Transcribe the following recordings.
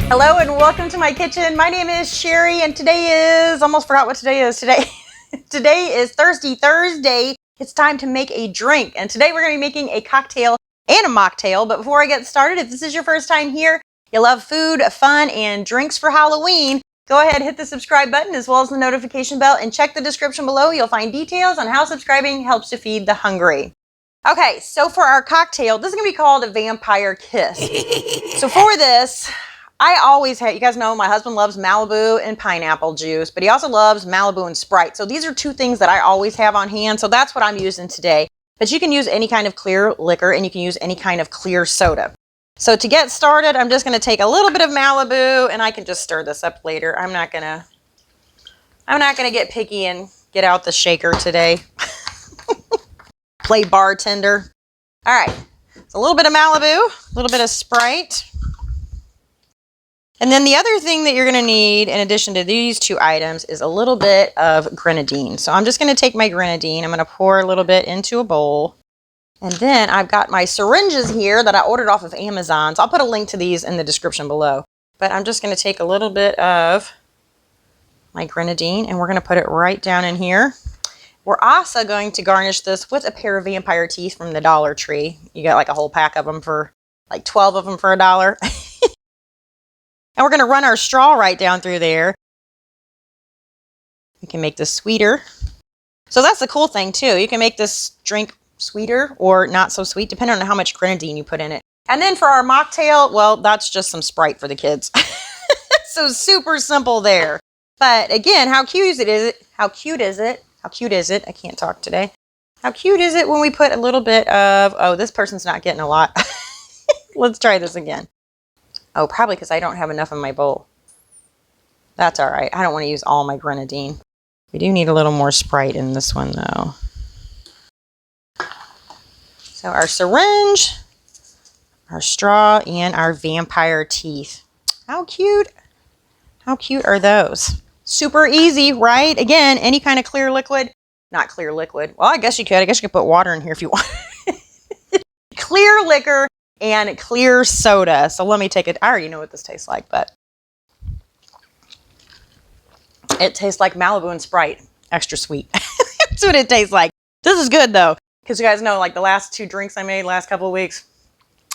Hello and welcome to my kitchen. My name is Cheri and today is, almost forgot what today is. Today is Thursday. It's time to make a drink. And today we're going to be making a cocktail and a mocktail. But before I get started, if this is your first time here, you love food, fun, and drinks for Halloween, go ahead and hit the subscribe button as well as the notification bell and check the description below. You'll find details on how subscribing helps to feed the hungry. Okay, so for our cocktail, this is going to be called a Vampire Kiss. So for this, I always have, you guys know my husband loves Malibu and pineapple juice, but he also loves Malibu and Sprite. So these are two things that I always have on hand. So that's what I'm using today. But you can use any kind of clear liquor and you can use any kind of clear soda. So to get started, I'm just going to take a little bit of Malibu and I can just stir this up later. I'm not going to get picky and get out the shaker today. Play bartender. All right. So a little bit of Malibu, a little bit of Sprite. And then the other thing that you're going to need in addition to these two items is a little bit of grenadine. So I'm just going to take my grenadine. I'm going to pour a little bit into a bowl. And then I've got my syringes here that I ordered off of Amazon. So I'll put a link to these in the description below. But I'm just going to take a little bit of my grenadine and we're going to put it right down in here. We're also going to garnish this with a pair of vampire teeth from the Dollar Tree. You got like a whole pack of them for like 12 of them for $1. And we're going to run our straw right down through there. We can make this sweeter. So that's the cool thing too. You can make this drink sweeter or not so sweet, depending on how much grenadine you put in it. And then for our mocktail, well, that's just some Sprite for the kids. So super simple there. But again, how cute is it? How cute is it? How cute is it? I can't talk today. How cute is it when we put a little bit of, oh, this person's not getting a lot. Let's try this again. Oh, probably because I don't have enough in my bowl. That's all right. I don't want to use all my grenadine. We do need a little more Sprite in this one, though. So our syringe, our straw, and our vampire teeth. How cute? How cute are those? Super easy, right? Again, any kind of clear liquid. Not clear liquid. Well, I guess you could. I guess you could put water in here if you want. Clear liquor and clear soda. So let me take it. I already know what this tastes like, but it tastes like Malibu and Sprite. Extra sweet. That's what it tastes like. This is good though, because you guys know like the last two drinks I made last couple of weeks,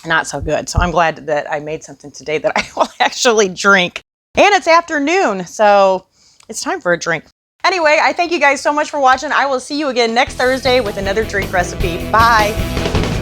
not so good. So I'm glad that I made something today that I will actually drink. And it's afternoon, so it's time for a drink. Anyway, I thank you guys so much for watching. I will see you again next Thursday with another drink recipe. Bye.